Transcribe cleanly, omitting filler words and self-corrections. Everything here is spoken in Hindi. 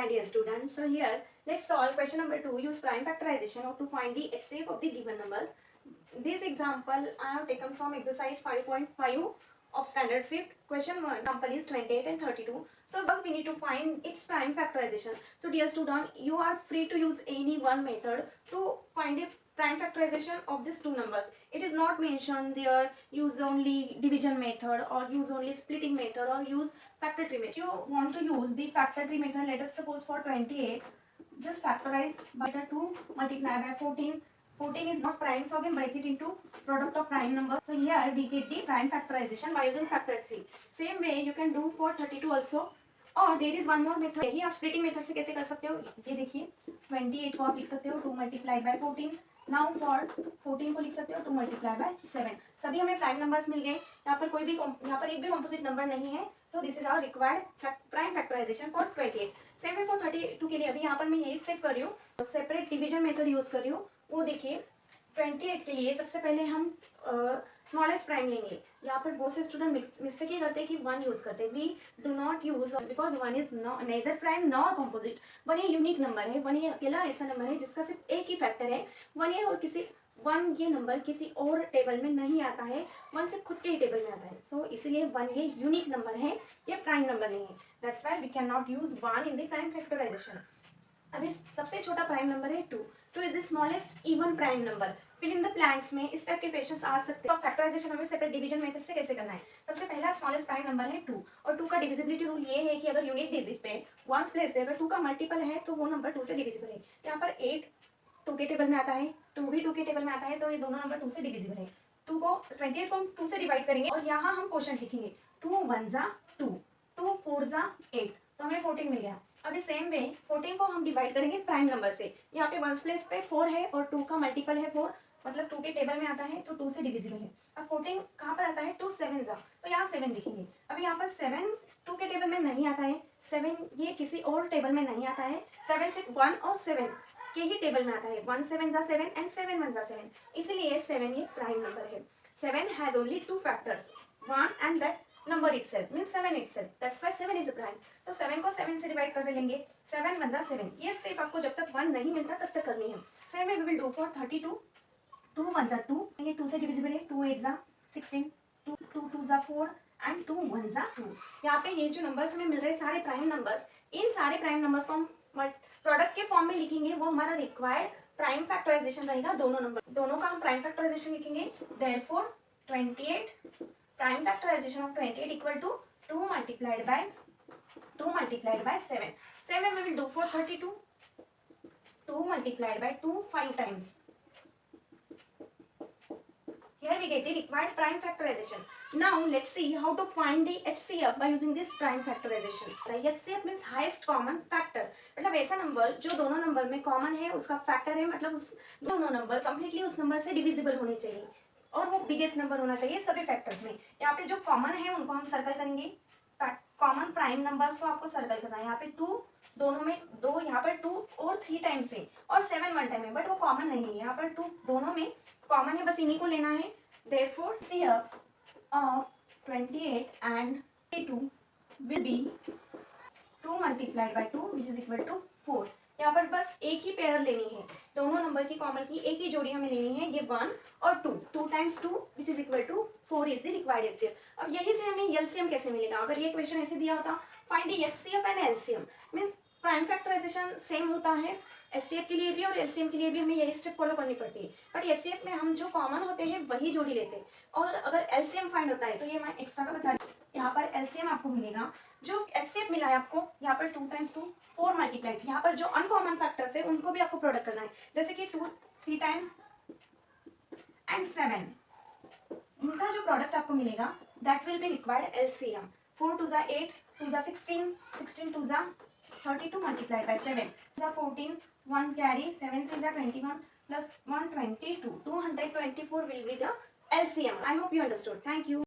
Hi dear students, so here let's solve question number 2. Use prime factorization to find the HCF of the given numbers. This example I have taken from exercise 5.5 of standard 5th. Question 1 example is 28 and 32. So first we need to find its prime factorization. So dear student, you are free to use any one method to find a prime factorization of these two numbers. It is not mentioned there use only division method or use only splitting method or use factor tree method. If you want to use the factor tree method, let us suppose for 28, just factorize by 2 multiply by 14. 14 is not prime, so we break it into product of prime numbers. So here we get the prime factorization by using factor 3. Same way you can do for 32 also. और there is one more method, यही आप स्प्लिटिंग मेथड से कैसे कर सकते हो, ये देखिए 28 को आप लिख सकते हो 2 मल्टीप्लाई बाय 14. नाउ फॉर 14 को लिख सकते हो 2 मल्टीप्लाई बाय 7. सभी हमें प्राइम नंबर्स मिल गए. यहाँ पर यहाँ पर एक भी कॉम्पोजिट नंबर नहीं है. So this is our required prime factorisation for 28. Same way for 32 के लिए अभी यहाँ पर मैं यही स्टेप कर रही हूँ, सेपरेट डिवीजन मेथड यूज कर रही हूँ. वो देखिए 28 के लिए सबसे पहले हम स्मॉलेस्ट प्राइम लेंगे. यहाँ पर बहुत से स्टूडेंट मिस्टेक ये करते हैं कि 1 यूज करते हैं. We do not use because 1 is neither prime nor composite. 1 ये यूनिक नंबर है. 1 ये अकेला ऐसा नंबर है जिसका सिर्फ एक ही फैक्टर है. 1 ये और किसी 1 ये नंबर किसी और टेबल में नहीं आता है. 1 सिर्फ खुद के ही टेबल में आता है. सो इसीलिए 1 ये यूनिक नंबर है, ये प्राइम नंबर नहीं है. That's why we can not use 1 in the prime factorisation. अभी सबसे छोटा प्राइम नंबर है 2. 2 is the smallest even prime number. Fill in the blanks में इस टाइप के क्वेश्चंस आ सकते हैं. तो फैक्टराइजेशन हमें सेपरेट डिवीजन मेथड से कैसे करना है. सबसे पहला स्मॉलेस्ट प्राइम नंबर है 2 और 2 का डिविजिबिलिटी रूल ये है कि अगर यूनिक डिजिट पे वंस प्लेस पे अगर 2 का मल्टीपल है तो वो नंबर 2 से डिविजिबल है. यहाँ पर 8 2 के टेबल में आता है, 2 भी 2 के टेबल में आता है, तो ये दोनों नंबर 2 से डिविजिबल है. 28 को हम 2 से डिवाइड करेंगे और यहाँ हम क्वेश्चन लिखेंगे 2 1 जा 2, 2 4 जा 8, तो हमें 14 मिल गया. अभी सेम वे 14 को हम डिवाइड करेंगे प्राइम नंबर से. यहाँ पे वंस प्लेस पे 4 है और 2 का मल्टीपल है 4, मतलब 2 के टेबल में आता है तो 2 से डिविजिबल है. अब 14 कहाँ पर आता है, 2 7 जा, तो यहाँ 7 लिखेंगे. अभी यहाँ पर 7 2 के टेबल में नहीं आता है. 7 ये किसी और टेबल में नहीं आता है. 7 सिर्फ 1 और 7 के ही टेबल में आता है. 1 7 जा 7 एंड 7 1 जा 7. इसीलिए 7 ये प्राइम नंबर है. 7 has only 2 factors, 1 and that number itself means 7 itself. That's why 7 is a prime. तो 7 को 7 से डिवाइड कर लेंगे. 7 1 जा 7. ये स्टेप आपको जब तक 1 नहीं मिलता तब तक करनी है. Same way we will do for 32. 2 1 जा 2, ये 2 से डिविजिबल है. 2 8 जा 16, 2 2 जा 4 एंड 2 1 जा 2. यहाँ पे ये जो नंबर्स हमें मिल रहे हैं सारे प्राइम नंबर्स, इन सारे प्राइम नंबर्स को हम प्रोडक्ट के फॉर्म में लिखेंगे. वो हमारा रिक्वायर्ड प्राइम फैक्टराइजेशन रहेगा. दोनों का हम प्राइम फैक्टराइजेशन लिखेंगे. Therefore 28 prime factorization of 28 equal to 2 multiplied by 7. Same way we will do for 32. 2 multiplied by 2 5 times. Here we get the required prime factorization. Now let's see how to find the HCF by using this prime factorization. The HCF means highest common factor. मतलब ऐसा नंबर जो दोनों नंबर में कॉमन है उसका फैक्टर है, मतलब उस दोनों नंबर कंप्लीटली उस नंबर से डिविजिबल होने चाहिए और वो बिगेस्ट नंबर होना चाहिए सभी फैक्टर्स में. यहाँ पे जो कॉमन है उनको हम सर्कल करेंगे. कॉमन प्राइम नंबर्स को आपको सर्कल करना है. यहाँ पे 2 दोनों में 2, यहाँ पर 2 और 3 टाइम्स है और 7 1 टाइम है, बट वो कॉमन नहीं है. यहाँ पर 2 दोनों में कॉमन है, बस इन्हीं को लेना है. Therefore CF of 28 and 32 will be 2 multiplied by 2 which is equal to 4. यहाँ पर बस एक ही पेयर लेनी है. दोनों नंबर की कॉमन की एक ही जोड़ी हमें लेनी है. ये 1 और 2, 2 times 2 which is equal to 4 is the required HCF. अब यही से हमें LCM कैसे मिलेगा. अगर ये क्वेश्चन ऐसे दिया होता find the HCF and LCM means prime factorisation same होता है. HCF के लिए भी और LCM के लिए भी हमें यही स्टेप फॉलो करनी पड़ती है. बट HCF में हम जो कॉमन होते हैं वही जोड़ी लेते हैं और अगर LCM फाइंड होता है तो ये मैं एक्स्ट्रा का बता रही हूँ. यहाँ पर LCM आपको मिलेगा. जो HCF मिला है आपको यहाँ पर 2 टाइम्स 2 4 मल्टीप्लाइड. यहाँ पर जो अनकॉमन फैक्टर्स है उनको भी आपको प्रोडक्ट करना है, जैसे कि 2 3 टाइम्स एंड 7. इनका जो प्रोडक्ट आपको मिलेगा that will be required LCM. 4 2 जा 8, 2 जा 16, 16 2 जा 32 मल्टीप्लाइड बाय 7 जा 14, 1 कैरी 7 3 जा 21 plus 122. 224 will be the LCM. I hope you understood. Thank you.